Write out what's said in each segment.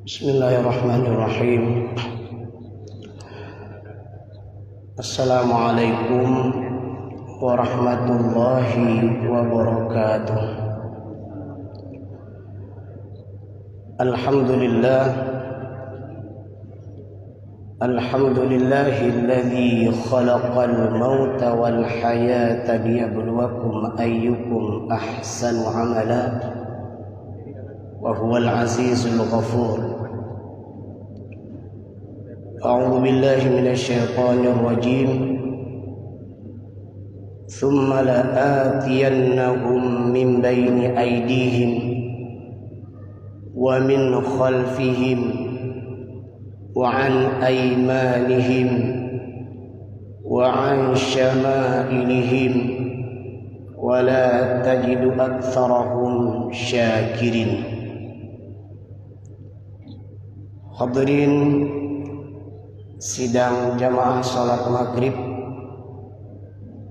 Bismillahirrahmanirrahim. Assalamualaikum warahmatullahi wabarakatuh. Alhamdulillahilladzi khalaqal mauta wal hayata liyabluwakum ayyukum ahsanu amala wa huwal azizul ghafur. أعوذ بالله من الشيطان الرجيم ثم لآتينهم من بين أيديهم ومن خلفهم وعن أيمانهم وعن شمائلهم ولا تجد أكثرهم شاكرين. Hadirin sidang jamaah salat maghrib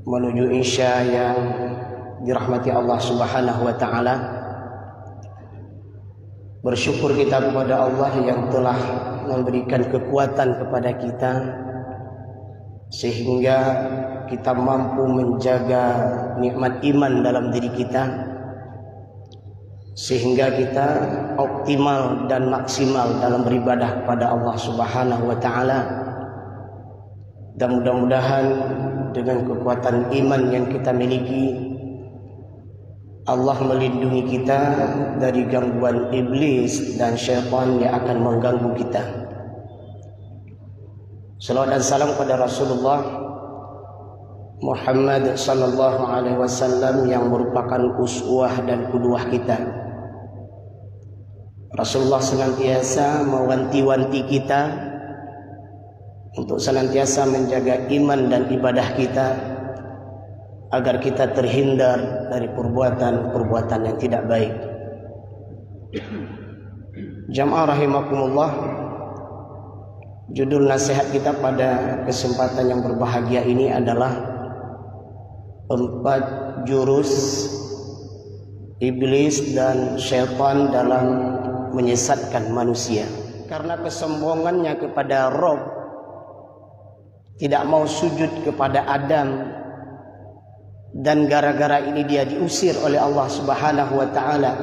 menuju isya yang dirahmati Allah Subhanahu wa ta'ala. Bersyukur kita kepada Allah yang telah memberikan kekuatan kepada kita sehingga kita mampu menjaga nikmat iman dalam diri kita, sehingga kita optimal dan maksimal dalam beribadah kepada Allah Subhanahu wa ta'ala. Dan mudah-mudahan dengan kekuatan iman yang kita miliki, Allah melindungi kita dari gangguan iblis dan syaitan yang akan mengganggu kita. Salawat dan salam kepada Rasulullah Muhammad sallallahu alaihi wasallam yang merupakan uswah dan qudwah kita. Rasulullah senantiasa mewanti-wanti kita untuk senantiasa menjaga iman dan ibadah kita agar kita terhindar dari perbuatan-perbuatan yang tidak baik. Jamaah rahimakumullah, judul nasihat kita pada kesempatan yang berbahagia ini adalah 4 jurus iblis dan syaitan dalam menyesatkan manusia. Karena kesombongannya kepada Rabb, tidak mau sujud kepada Adam, dan gara-gara ini dia diusir oleh Allah Subhanahu wa ta'ala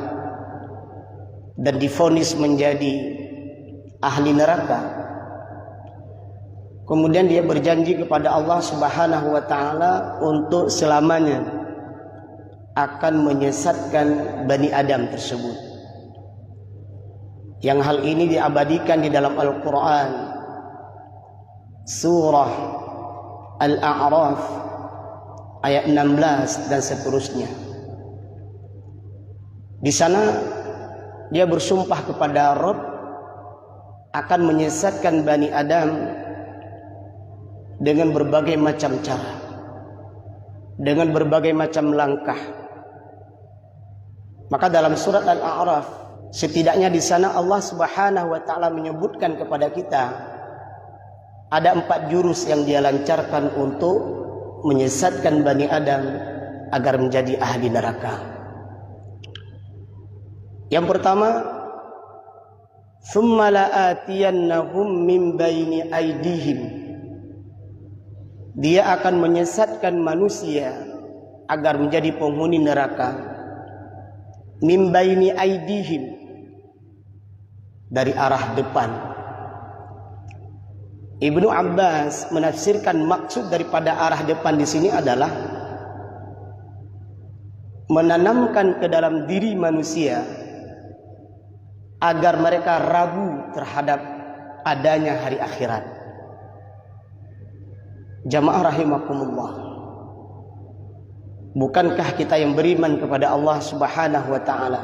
dan divonis menjadi ahli neraka. Kemudian dia berjanji kepada Allah Subhanahu wa ta'ala untuk selamanya akan menyesatkan Bani Adam tersebut. Yang hal ini diabadikan di dalam Al-Quran, surah Al-A'raf ayat 16 dan seterusnya. Di sana dia bersumpah kepada Rabb akan menyesatkan Bani Adam dengan berbagai macam cara, dengan berbagai macam langkah. Maka dalam surat Al-A'raf, setidaknya di sana Allah Subhanahu wa ta'ala menyebutkan kepada kita ada 4 jurus yang dia lancarkan untuk menyesatkan Bani Adam agar menjadi ahli neraka. Yang pertama, "Tsumma la'atiyannahum min baini aydihim." Dia akan menyesatkan manusia agar menjadi penghuni neraka. Min baini aydihim, dari arah depan. Ibnu Abbas menafsirkan maksud daripada arah depan di sini adalah menanamkan ke dalam diri manusia agar mereka ragu terhadap adanya hari akhirat. Jamaah rahimakumullah, bukankah kita yang beriman kepada Allah Subhanahu wa ta'ala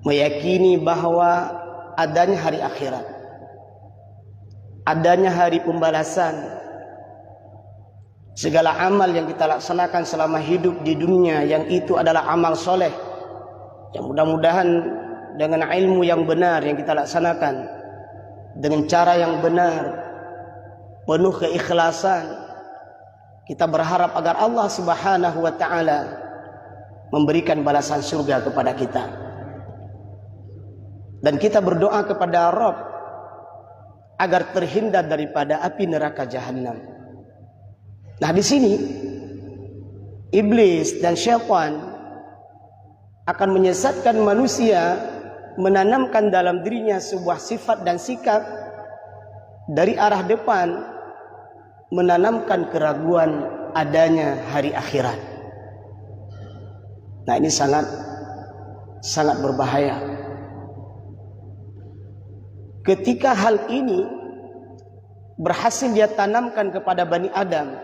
meyakini bahwa adanya hari akhirat, adanya hari pembalasan? Segala amal yang kita laksanakan selama hidup di dunia, yang itu adalah amal soleh, yang mudah-mudahan dengan ilmu yang benar yang kita laksanakan, dengan cara yang benar, penuh keikhlasan, kita berharap agar Allah Subhanahu wa ta'ala memberikan balasan surga kepada kita. Dan kita berdoa kepada Rabb agar terhindar daripada api neraka jahanam. Nah, di sini iblis dan syaitan akan menyesatkan manusia, menanamkan dalam dirinya sebuah sifat dan sikap dari arah depan, menanamkan keraguan adanya hari akhirat. Nah, ini sangat berbahaya. Ketika hal ini berhasil dia tanamkan kepada Bani Adam,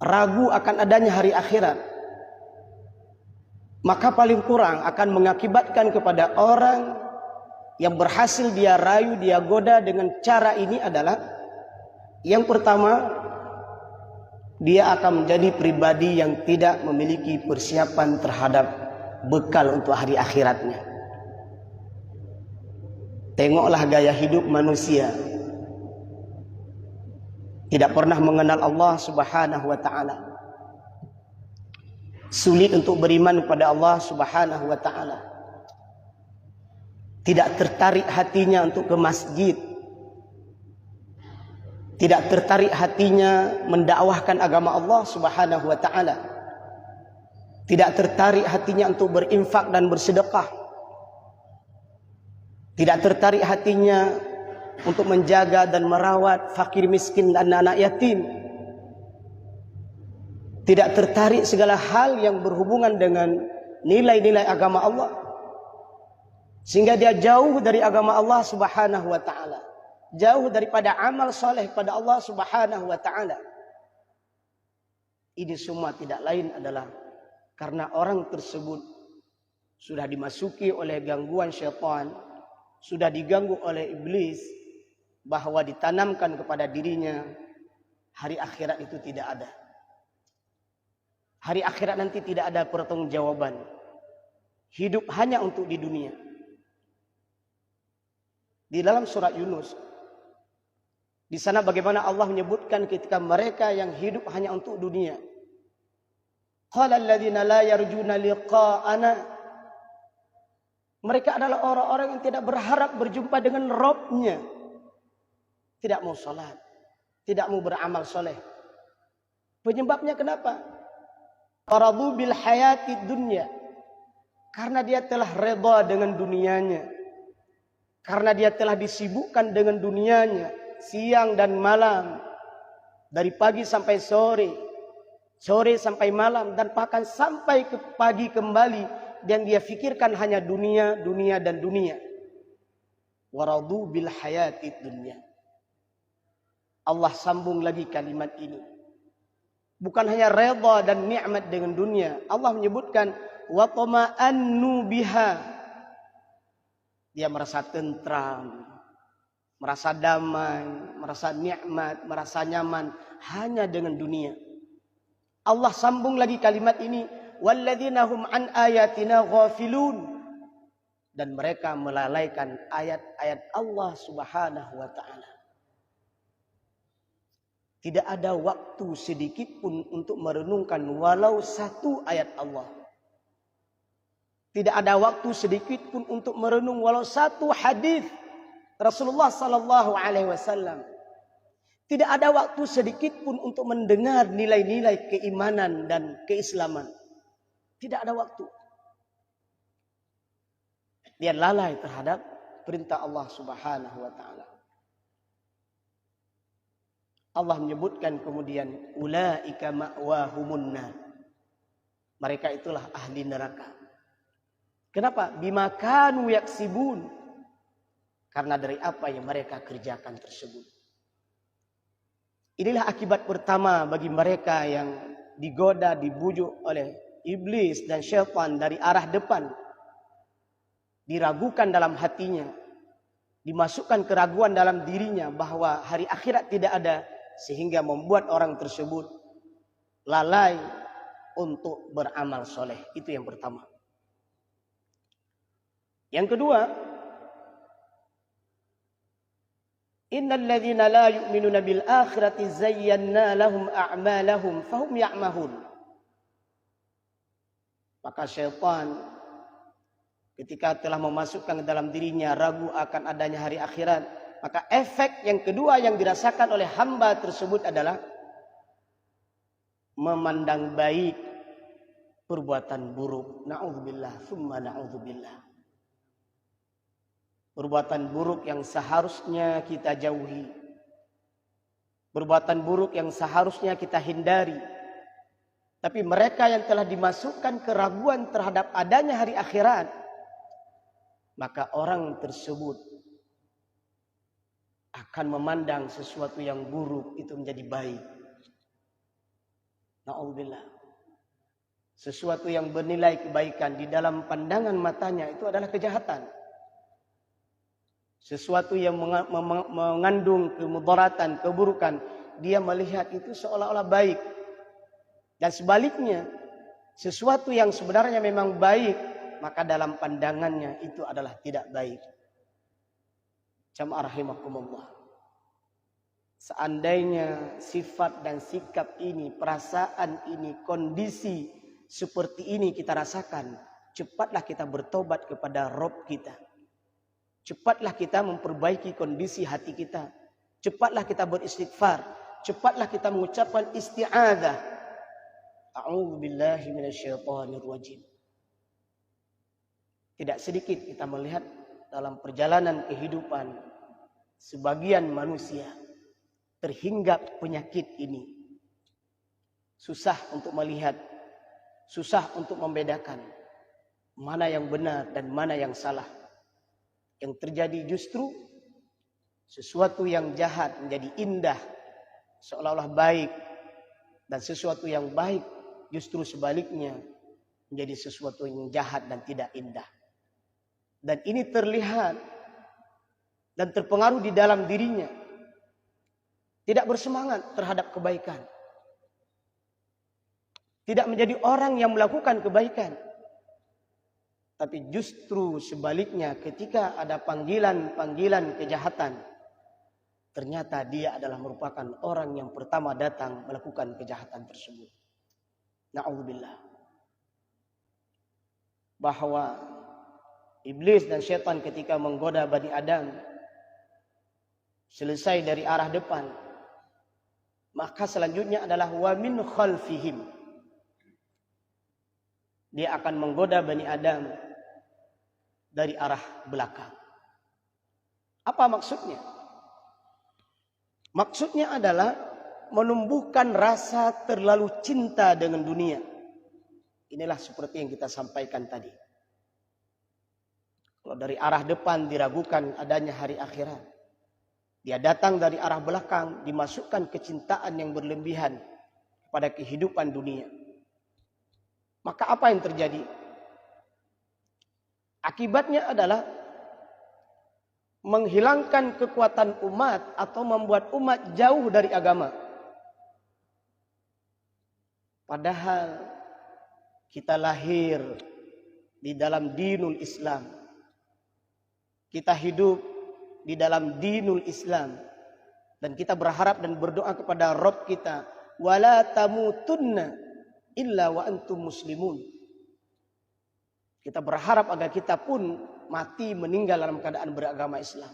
ragu akan adanya hari akhirat, maka paling kurang akan mengakibatkan kepada orang yang berhasil dia rayu, dia goda dengan cara ini adalah, yang pertama, dia akan menjadi pribadi yang tidak memiliki persiapan terhadap bekal untuk hari akhiratnya. Tengoklah gaya hidup manusia, tidak pernah mengenal Allah Subhanahu wa ta'ala, sulit untuk beriman kepada Allah Subhanahu wa ta'ala, tidak tertarik hatinya untuk ke masjid, tidak tertarik hatinya mendakwahkan agama Allah Subhanahu wa ta'ala, tidak tertarik hatinya untuk berinfak dan bersedekah, tidak tertarik hatinya untuk menjaga dan merawat fakir miskin dan anak yatim, tidak tertarik segala hal yang berhubungan dengan nilai-nilai agama Allah, sehingga dia jauh dari agama Allah Subhanahu wa ta'ala, jauh daripada amal soleh pada Allah Subhanahu wa ta'ala. Ini semua tidak lain adalah karena orang tersebut sudah dimasuki oleh gangguan syaitan, sudah diganggu oleh iblis, bahwa ditanamkan kepada dirinya hari akhirat itu tidak ada. Hari akhirat nanti tidak ada pertanggungjawaban. Hidup hanya untuk di dunia. Di dalam surat Yunus, di sana bagaimana Allah menyebutkan ketika mereka yang hidup hanya untuk dunia. Qala alladzina la yarjuna liqa'ana. Mereka adalah orang-orang yang tidak berharap berjumpa dengan Rabb-nya. Tidak mau salat, tidak mau beramal soleh. Penyebabnya kenapa? Qaradu bil hayati dunya. Karena dia telah reda dengan dunianya. Karena dia telah disibukkan dengan dunianya siang dan malam, dari pagi sampai sore, sore sampai malam, dan bahkan sampai ke pagi kembali. Dan dia fikirkan hanya dunia, dunia dan dunia. Waradu bil hayati dunya. Allah sambung lagi kalimat ini. Bukan hanya redha dan nikmat dengan dunia. Allah menyebutkan wa tama'annu biha. Dia merasa tentram, merasa damai, merasa nikmat, merasa nyaman hanya dengan dunia. Allah sambung lagi kalimat ini, walladzina hum an ayatina ghafilun, dan mereka melalaikan ayat-ayat Allah Subhanahu wa ta'ala. Tidak ada waktu sedikit pun untuk merenungkan walau satu ayat Allah. Tidak ada waktu sedikit pun untuk merenung walau satu hadis Rasulullah sallallahu alaihi wasallam. Tidak ada waktu sedikit pun untuk mendengar nilai-nilai keimanan dan keislaman. Tidak ada waktu. Dia lalai terhadap perintah Allah Subhanahu wa ta'ala. Allah menyebutkan kemudian, ulaika ma'wahumun nar. Mereka itulah ahli neraka. Kenapa? Bima kanu yaksibun. Karena dari apa yang mereka kerjakan tersebut. Inilah akibat pertama bagi mereka yang digoda, dibujuk oleh iblis dan syaitan dari arah depan. Diragukan dalam hatinya. Dimasukkan keraguan dalam dirinya bahwa hari akhirat tidak ada. Sehingga membuat orang tersebut lalai untuk beramal soleh. Itu yang pertama. Yang kedua, innal ladzina la yu'minuna bil akhirati zayyana lahum a'malahum fahum ya'mahun. Maka syaitan ketika telah memasukkan ke dalam dirinya ragu akan adanya hari akhirat, maka efek yang kedua yang dirasakan oleh hamba tersebut adalah memandang baik perbuatan buruk. Na'udzubillah, summa na'udzubillah. Perbuatan buruk yang seharusnya kita jauhi. Perbuatan buruk yang seharusnya kita hindari. Tapi mereka yang telah dimasukkan keraguan terhadap adanya hari akhirat, maka orang tersebut akan memandang sesuatu yang buruk itu menjadi baik. Na'udzubillah. Sesuatu yang bernilai kebaikan di dalam pandangan matanya itu adalah kejahatan. Sesuatu yang mengandung kemudaratan, keburukan, dia melihat itu seolah-olah baik. Dan sebaliknya, sesuatu yang sebenarnya memang baik, maka dalam pandangannya itu adalah tidak baik. Jamaah rahimakumullah. Seandainya sifat dan sikap ini, perasaan ini, kondisi seperti ini kita rasakan, cepatlah kita bertobat kepada Rabb kita. Cepatlah kita memperbaiki kondisi hati kita. Cepatlah kita beristighfar. Cepatlah kita mengucapkan isti'adzah. A'udzubillahi minasyaitonirrajim. Tidak sedikit kita melihat dalam perjalanan kehidupan sebagian manusia terhinggap penyakit ini. Susah untuk melihat, susah untuk membedakan mana yang benar dan mana yang salah. Yang terjadi justru sesuatu yang jahat menjadi indah, seolah-olah baik, dan sesuatu yang baik justru sebaliknya menjadi sesuatu yang jahat dan tidak indah. Dan ini terlihat dan terpengaruh di dalam dirinya, tidak bersemangat terhadap kebaikan, tidak menjadi orang yang melakukan kebaikan. Tapi justru sebaliknya, ketika ada panggilan-panggilan kejahatan, ternyata dia adalah merupakan orang yang pertama datang melakukan kejahatan tersebut. Na'udzubillah. Bahwa iblis dan syaitan ketika menggoda Bani Adam, selesai dari arah depan, maka selanjutnya adalah wa min khalfihim. Dia akan menggoda Bani Adam dari arah belakang. Apa maksudnya? Maksudnya adalah menumbuhkan rasa terlalu cinta dengan dunia. Inilah seperti yang kita sampaikan tadi. Kalau dari arah depan diragukan adanya hari akhirat, dia datang dari arah belakang, dimasukkan kecintaan yang berlebihan pada kehidupan dunia. Maka apa yang terjadi? Akibatnya adalah menghilangkan kekuatan umat atau membuat umat jauh dari agama. Padahal kita lahir di dalam dinul Islam. Kita hidup di dalam dinul Islam. Dan kita berharap dan berdoa kepada Rabb kita. Wala tamutunna illa wa antum muslimun. Kita berharap agar kita pun mati meninggal dalam keadaan beragama Islam.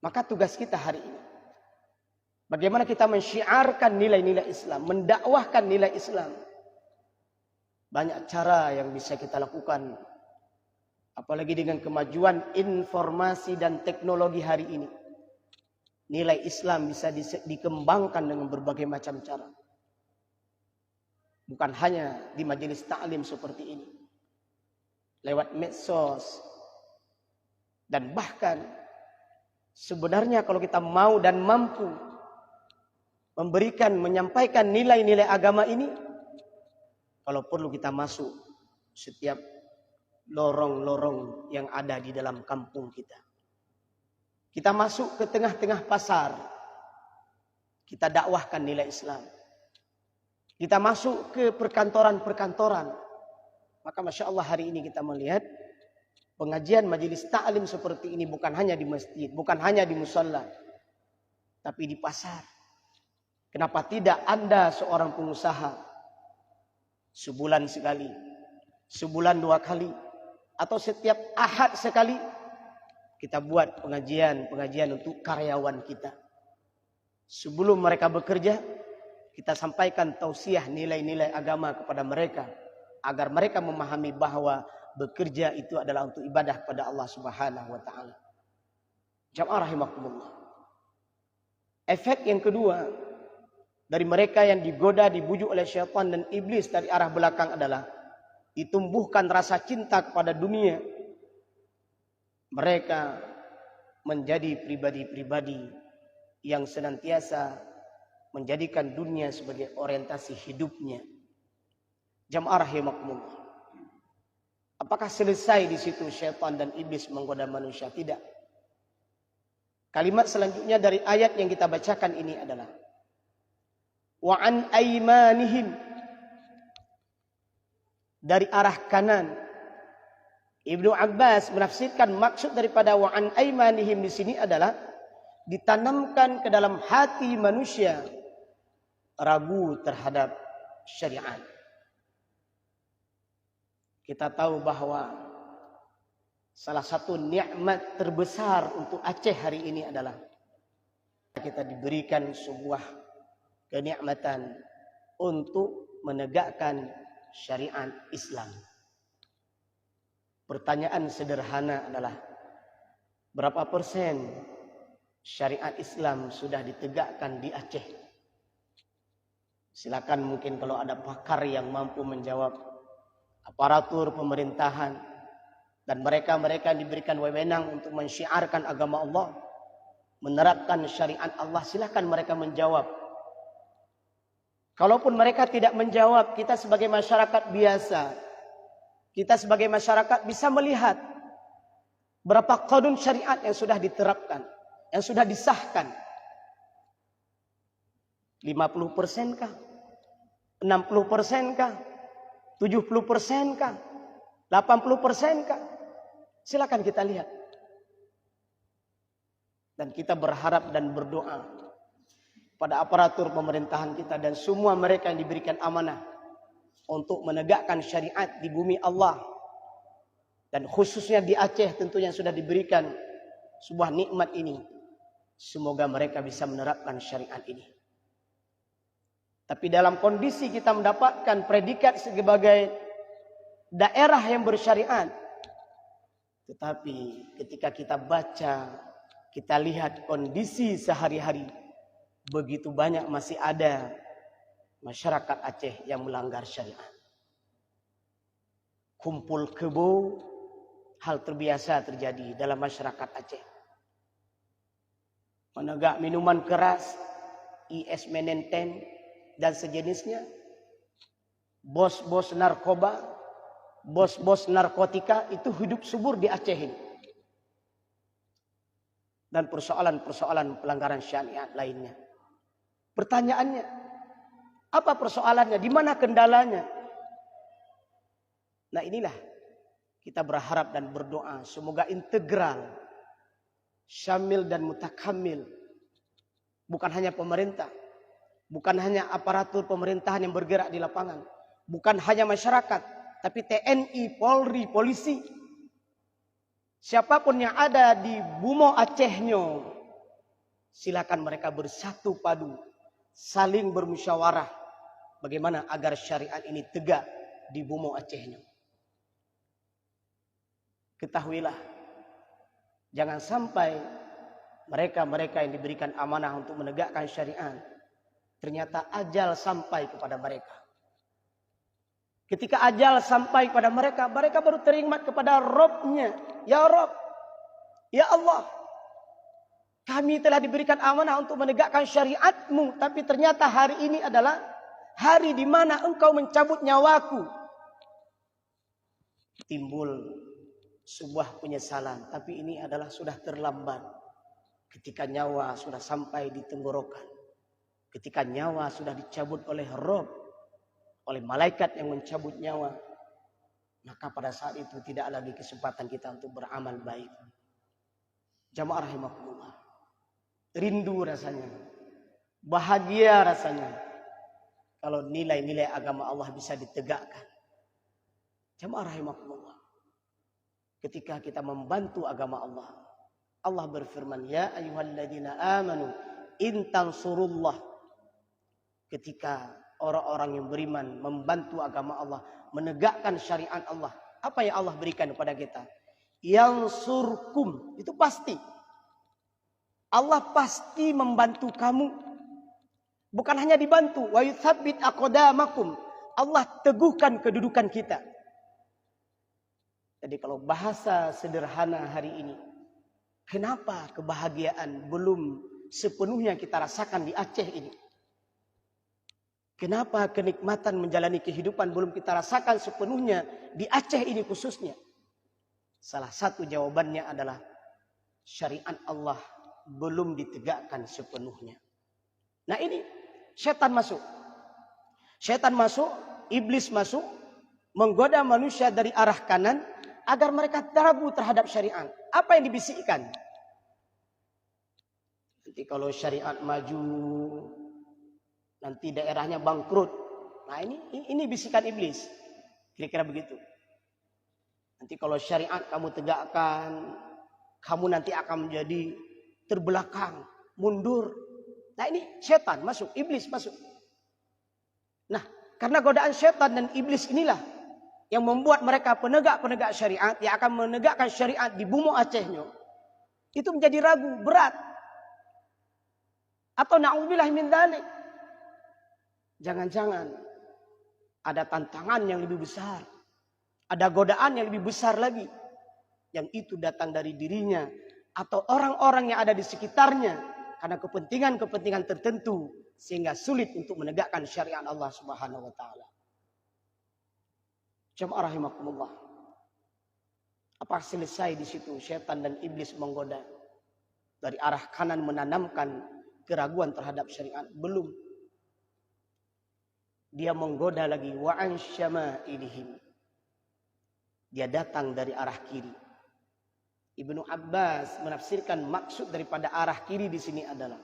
Maka tugas kita hari ini, bagaimana kita mensyiarkan nilai-nilai Islam, mendakwahkan nilai Islam. Banyak cara yang bisa kita lakukan, apalagi dengan kemajuan informasi dan teknologi hari ini. Nilai Islam bisa dikembangkan dengan berbagai macam cara. Bukan hanya di majelis ta'lim seperti ini, lewat medsos, dan bahkan sebenarnya kalau kita mau dan mampu menyampaikan nilai-nilai agama ini, kalau perlu kita masuk setiap lorong-lorong yang ada di dalam kampung kita. Kita masuk ke tengah-tengah pasar, kita dakwahkan nilai Islam. Kita masuk ke perkantoran-perkantoran. Maka Masya Allah hari ini kita melihat pengajian majelis ta'lim seperti ini bukan hanya di masjid, bukan hanya di musalla, tapi di pasar. Kenapa tidak Anda seorang pengusaha, sebulan sekali, sebulan 2 kali, atau setiap Ahad sekali kita buat pengajian untuk karyawan kita. Sebelum mereka bekerja, kita sampaikan tausiah nilai-nilai agama kepada mereka agar mereka memahami bahwa bekerja itu adalah untuk ibadah kepada Allah Subhanahu wa taala. Jamaah rahimakumullah. Efek yang kedua dari mereka yang digoda, dibujuk oleh syaitan dan iblis dari arah belakang adalah ditumbuhkan rasa cinta kepada dunia. Mereka menjadi pribadi-pribadi yang senantiasa menjadikan dunia sebagai orientasi hidupnya. Jamaah rahimakumullah. Apakah selesai di situ syaitan dan iblis menggoda manusia? Tidak. Kalimat selanjutnya dari ayat yang kita bacakan ini adalah wa an aymanihim, dari arah kanan. Ibnu Abbas menafsirkan maksud daripada wa an aymanihim di sini adalah ditanamkan ke dalam hati manusia ragu terhadap syariat. Kita tahu bahwa salah satu nikmat terbesar untuk Aceh hari ini adalah kita diberikan sebuah kenikmatan untuk menegakkan syariat Islam. Pertanyaan sederhana adalah berapa persen syariat Islam sudah ditegakkan di Aceh? Silakan mungkin kalau ada pakar yang mampu menjawab, aparatur pemerintahan dan mereka-mereka yang diberikan wewenang untuk mensyiarkan agama Allah, menerapkan syariat Allah, silakan mereka menjawab. Kalaupun mereka tidak menjawab, kita sebagai masyarakat biasa, kita sebagai masyarakat bisa melihat berapa qanun syariat yang sudah diterapkan, yang sudah disahkan. 50% kah? 60% kah? 70% kah? 80% kah? Silakan kita lihat. Dan kita berharap dan berdoa pada aparatur pemerintahan kita dan semua mereka yang diberikan amanah untuk menegakkan syariat di bumi Allah. Dan khususnya di Aceh tentunya sudah diberikan sebuah nikmat ini. Semoga mereka bisa menerapkan syariat ini. Tapi dalam kondisi kita mendapatkan predikat sebagai daerah yang bersyariat. Tetapi ketika kita baca, kita lihat kondisi sehari-hari, begitu banyak masih ada masyarakat Aceh yang melanggar syariat. Kumpul kebo, hal terbiasa terjadi dalam masyarakat Aceh. Menegak minuman keras, IS menenten dan sejenisnya. Bos-bos narkoba, bos-bos narkotika itu hidup subur di Aceh ini. Dan persoalan-persoalan pelanggaran syariat lainnya. Pertanyaannya, apa persoalannya? Di mana kendalanya? Nah inilah kita berharap dan berdoa semoga integral, syamil dan mutakamil. Bukan hanya pemerintah, bukan hanya aparatur pemerintahan yang bergerak di lapangan, bukan hanya masyarakat, tapi TNI, Polri, polisi. Siapapun yang ada di Bumo Acehnya, silakan mereka bersatu padu, saling bermusyawarah bagaimana agar syariat ini tegak di Bumo Acehnya. Ketahuilah, jangan sampai mereka-mereka yang diberikan amanah untuk menegakkan syariat, ternyata ajal sampai kepada mereka. Ketika ajal sampai kepada mereka, mereka baru teringat kepada Rabb-nya. Ya Rabb, ya Allah, kami telah diberikan amanah untuk menegakkan syariat-Mu, tapi ternyata hari ini adalah hari di mana Engkau mencabut nyawaku. Timbul sebuah penyesalan, tapi ini adalah sudah terlambat. Ketika nyawa sudah sampai di tenggorokan, ketika nyawa sudah dicabut oleh Rabb, oleh malaikat yang mencabut nyawa, maka pada saat itu tidak lagi kesempatan kita untuk beramal baik. Jamaah rahimakumullah, rindu rasanya, bahagia rasanya kalau nilai-nilai agama Allah bisa ditegakkan. Jamaah rahimakumullah, ketika kita membantu agama Allah. Allah berfirman, ya ayyuhalladzina amanu in tansurullah. Ketika orang-orang yang beriman membantu agama Allah, menegakkan syariat Allah, apa yang Allah berikan kepada kita? Yansurkum, itu pasti. Allah pasti membantu kamu. Bukan hanya dibantu, wa yutsabbit aqdamakum. Allah teguhkan kedudukan kita. Jadi kalau bahasa sederhana hari ini, kenapa kebahagiaan belum sepenuhnya kita rasakan di Aceh ini? Kenapa kenikmatan menjalani kehidupan belum kita rasakan sepenuhnya di Aceh ini khususnya? Salah satu jawabannya adalah syariat Allah belum ditegakkan sepenuhnya. Nah ini, setan masuk. Setan masuk, iblis masuk, menggoda manusia dari arah kanan agar mereka ragu terhadap syariat. Apa yang dibisikkan? Nanti kalau syariat maju, nanti daerahnya bangkrut. Nah ini bisikan iblis. Kira-kira begitu. Nanti kalau syariat kamu tegakkan, kamu nanti akan menjadi terbelakang, mundur. Nah ini setan masuk, iblis masuk. Nah karena godaan setan dan iblis inilah yang membuat mereka penegak-penegak syariat yang akan menegakkan syariat di bumi Acehnya. Itu menjadi ragu, berat. Atau na'udzubillah min dzalik. Jangan-jangan ada tantangan yang lebih besar. Ada godaan yang lebih besar lagi. Yang itu datang dari dirinya. Atau orang-orang yang ada di sekitarnya. Karena kepentingan-kepentingan tertentu. Sehingga sulit untuk menegakkan syariat Allah subhanahu wa ta'ala. Jamaah rahimakumullah. Apa selesai di situ syaitan dan iblis menggoda? Dari arah kanan menanamkan keraguan terhadap syariat. Belum. Dia menggoda lagi wa'an syama'ilihim. Dia datang dari arah kiri. Ibnu Abbas menafsirkan maksud daripada arah kiri di sini adalah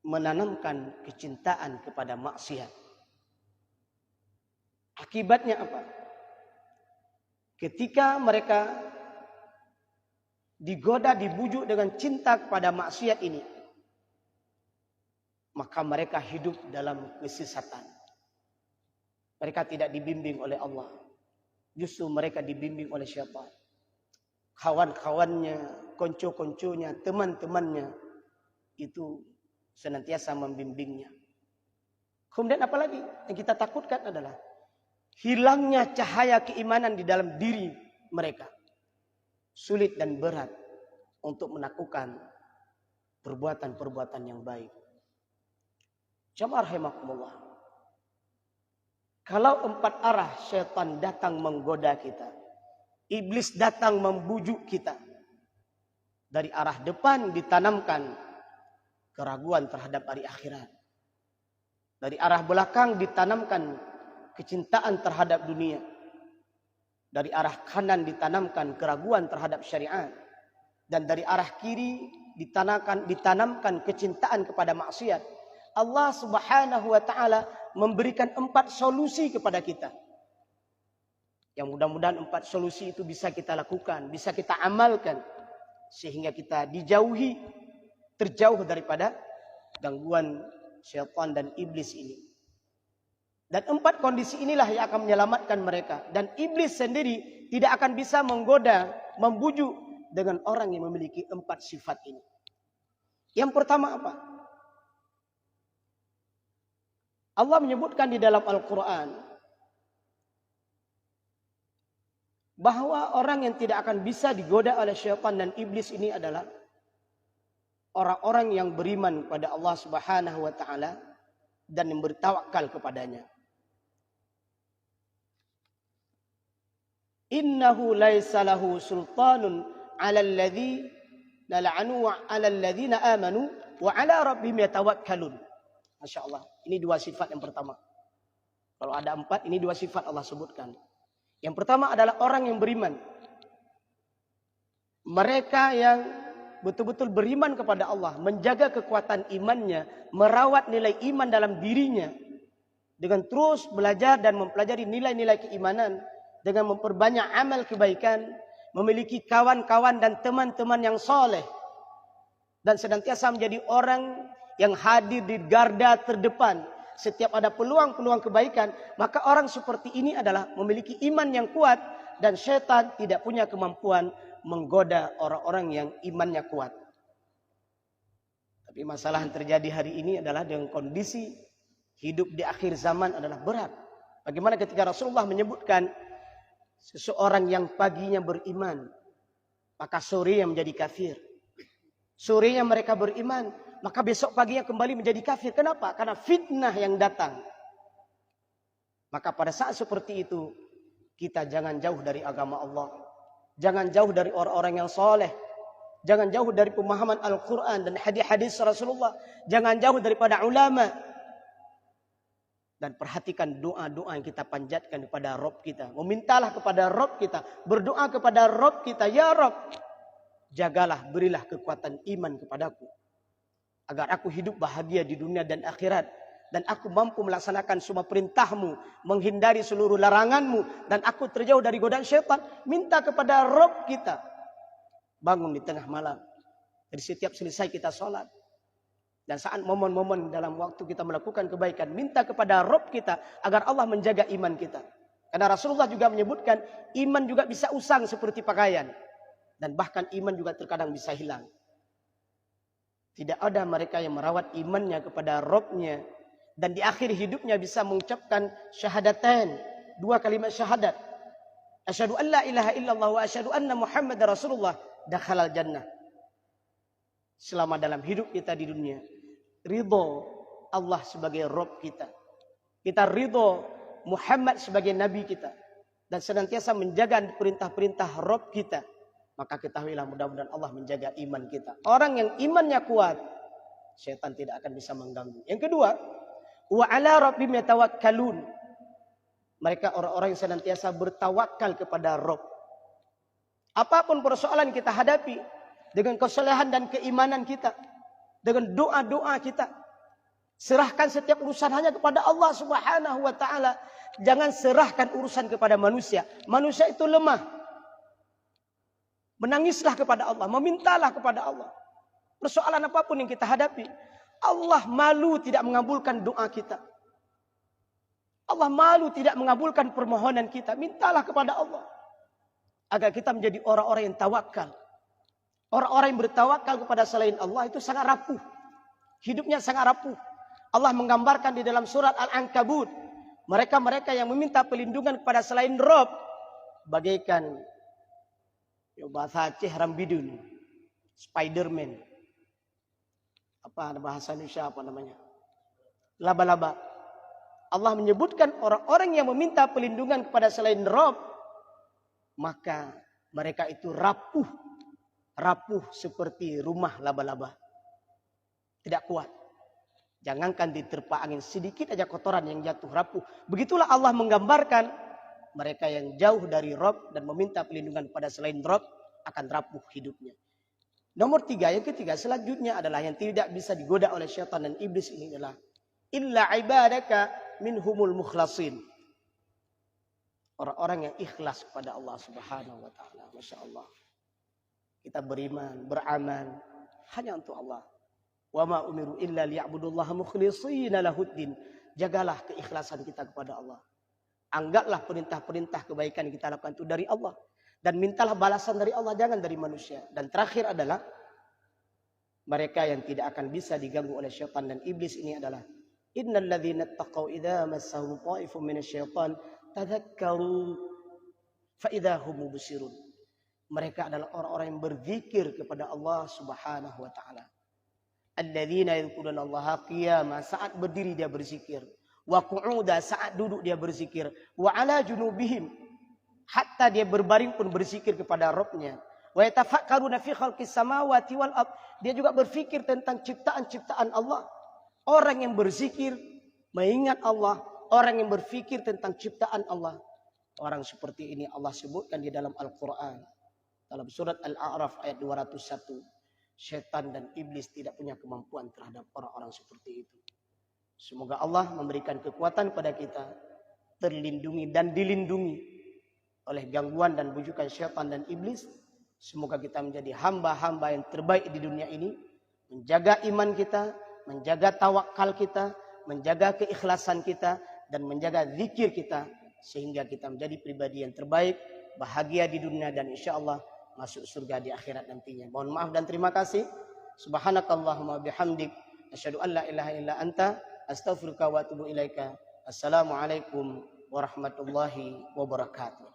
menanamkan kecintaan kepada maksiat. Akibatnya apa? Ketika mereka digoda, dibujuk dengan cinta kepada maksiat ini, maka mereka hidup dalam kesesatan. Mereka tidak dibimbing oleh Allah. Justru mereka dibimbing oleh syaitan. Kawan-kawannya, konco-konconya, teman-temannya itu senantiasa membimbingnya. Kemudian apalagi yang kita takutkan adalah hilangnya cahaya keimanan di dalam diri mereka. Sulit dan berat untuk melakukan perbuatan-perbuatan yang baik. Jamaah rahimakumullah. Kalau empat arah syaitan datang menggoda kita, iblis datang membujuk kita. Dari arah depan ditanamkan keraguan terhadap hari akhirat. Dari arah belakang ditanamkan kecintaan terhadap dunia. Dari arah kanan ditanamkan keraguan terhadap syariat. Dan dari arah kiri ditanamkan kecintaan kepada maksiat. Allah subhanahu wa ta'ala memberikan 4 solusi kepada kita. Yang mudah-mudahan 4 solusi itu bisa kita lakukan, bisa kita amalkan. Sehingga kita dijauhi, terjauh daripada gangguan syaitan dan iblis ini. Dan 4 kondisi inilah yang akan menyelamatkan mereka. Dan iblis sendiri tidak akan bisa menggoda, membujuk dengan orang yang memiliki 4 sifat ini. Yang pertama apa? Allah menyebutkan di dalam Al-Quran bahwa orang yang tidak akan bisa digoda oleh syaitan dan iblis ini adalah orang-orang yang beriman kepada Allah subhanahu wa ta'ala dan yang bertawakal kepadanya. Innahu laisa lahu sultanun 'alal ladzina la'anu wa 'alal ladzina amanu wa 'ala rabbihim yatawakkalun. Masya Allah. Ini 2 sifat yang pertama. Kalau ada 4, ini 2 sifat Allah sebutkan. Yang pertama adalah orang yang beriman. Mereka yang betul-betul beriman kepada Allah, menjaga kekuatan imannya, merawat nilai iman dalam dirinya, dengan terus belajar dan mempelajari nilai-nilai keimanan, dengan memperbanyak amal kebaikan, memiliki kawan-kawan dan teman-teman yang soleh, dan senantiasa menjadi orang yang hadir di garda terdepan setiap ada peluang-peluang kebaikan, maka orang seperti ini adalah memiliki iman yang kuat, dan syaitan tidak punya kemampuan menggoda orang-orang yang imannya kuat. Tapi masalah yang terjadi hari ini adalah dengan kondisi hidup di akhir zaman adalah berat. Bagaimana ketika Rasulullah menyebutkan seseorang yang paginya beriman, maka sorenya menjadi kafir. Sorenya mereka beriman, maka besok paginya kembali menjadi kafir. Kenapa? Karena fitnah yang datang. Maka pada saat seperti itu, kita jangan jauh dari agama Allah. Jangan jauh dari orang-orang yang soleh. Jangan jauh dari pemahaman Al-Quran dan hadis-hadis Rasulullah. Jangan jauh daripada ulama. Dan perhatikan doa-doa yang kita panjatkan kepada Rabb kita. Memintalah kepada Rabb kita. Berdoa kepada Rabb kita. Ya Rabb, jagalah, berilah kekuatan iman kepadaku, agar aku hidup bahagia di dunia dan akhirat, dan aku mampu melaksanakan semua perintahmu, menghindari seluruh laranganmu, dan aku terjauh dari godaan syaitan. Minta kepada Rabb kita. Bangun di tengah malam, jadi setiap selesai kita sholat, dan saat momen-momen dalam waktu kita melakukan kebaikan, minta kepada Rabb kita agar Allah menjaga iman kita. Karena Rasulullah juga menyebutkan, iman juga bisa usang seperti pakaian, dan bahkan iman juga terkadang bisa hilang. Tidak ada mereka yang merawat imannya kepada Rabb-nya, dan di akhir hidupnya bisa mengucapkan syahadatain, 2 kalimat syahadat. Asyhadu an la ilaha illallah wa asyhadu anna Muhammadar Rasulullah, dakhalal jannah. Selama dalam hidup kita di dunia, ridho Allah sebagai Rabb kita. Kita ridho Muhammad sebagai nabi kita, dan senantiasa menjaga perintah-perintah Rabb kita. Maka ketahuilah, mudah-mudahan Allah menjaga iman kita. Orang yang imannya kuat, syaitan tidak akan bisa mengganggu. Yang kedua, wa ala rabbihim yatawakkalun. Mereka orang-orang yang senantiasa bertawakal kepada Rabb. Apapun persoalan kita hadapi, dengan kesalehan dan keimanan kita, dengan doa-doa kita, serahkan setiap urusan hanya kepada Allah Subhanahu wa taala. Jangan serahkan urusan kepada manusia. Manusia itu lemah. Menangislah kepada Allah, memintalah kepada Allah. Persoalan apapun yang kita hadapi, Allah malu tidak mengabulkan doa kita. Allah malu tidak mengabulkan permohonan kita. Mintalah kepada Allah, agar kita menjadi orang-orang yang tawakal. Orang-orang yang bertawakal kepada selain Allah itu sangat rapuh. Hidupnya sangat rapuh. Allah menggambarkan di dalam surat Al-Ankabut, mereka-mereka yang meminta pelindungan kepada selain Rabb, bagaikan bahasa Aceh Rambidun, Spiderman. Apa bahasa Indonesia apa namanya? Laba-laba. Allah menyebutkan orang-orang yang meminta pelindungan kepada selain Rabb, maka mereka itu rapuh. Rapuh seperti rumah laba-laba. Tidak kuat. Jangankan diterpa angin, sedikit aja kotoran yang jatuh, rapuh. Begitulah Allah menggambarkan mereka yang jauh dari Rabb dan meminta perlindungan pada selain Rabb akan rapuh hidupnya. Nomor 3, yang ketiga selanjutnya adalah yang tidak bisa digoda oleh syaitan dan iblis ini adalah illa ibadaka minhumul mukhlasin. Orang-orang yang ikhlas kepada Allah Subhanahu wa taala. Masya Allah. Kita beriman, beramal hanya untuk Allah. Wa ma umiru illa liya'budullaha mukhlishina lahuddin. Jagalah keikhlasan kita kepada Allah. Anggaplah perintah-perintah kebaikan yang kita lakukan itu dari Allah. Dan mintalah balasan dari Allah, jangan dari manusia. Dan terakhir adalah mereka yang tidak akan bisa diganggu oleh syaitan dan iblis ini adalah innal ladzina taqaw idza massahum ta'ifun minasyaitan tadzakkaru fa idza hum mubsirun. Mereka adalah orang-orang yang berzikir kepada Allah Subhanahu wa taala. Alladzina yadhkuruna Allaha qiyaman, saat berdiri dia berzikir. Wa qu'uda, saat duduk dia berzikir. Wa ala junubihim, hatta dia berbaring pun berzikir kepada Rabb-nya. Wa yatafakkaruna fi khalqis samawati wal ard, dia juga berfikir tentang ciptaan-ciptaan Allah. Orang yang berzikir mengingat Allah, orang yang berfikir tentang ciptaan Allah, orang seperti ini Allah sebutkan di dalam Al-Qur'an. Dalam surat Al-A'raf ayat 201, syaitan dan iblis tidak punya kemampuan terhadap orang-orang seperti itu. Semoga Allah memberikan kekuatan pada kita, terlindungi dan dilindungi oleh gangguan dan bujukan syaitan dan iblis. Semoga kita menjadi hamba-hamba yang terbaik di dunia ini, menjaga iman kita, menjaga tawakal kita, menjaga keikhlasan kita, dan menjaga zikir kita, sehingga kita menjadi pribadi yang terbaik, bahagia di dunia, dan insya Allah masuk surga di akhirat nantinya. Mohon maaf dan terima kasih. Subhanakallahumma bihamdik, asyhadu an la ilaha illa anta, astaghfiruka wa atubu ilaika. Assalamualaikum warahmatullahi wabarakatuh.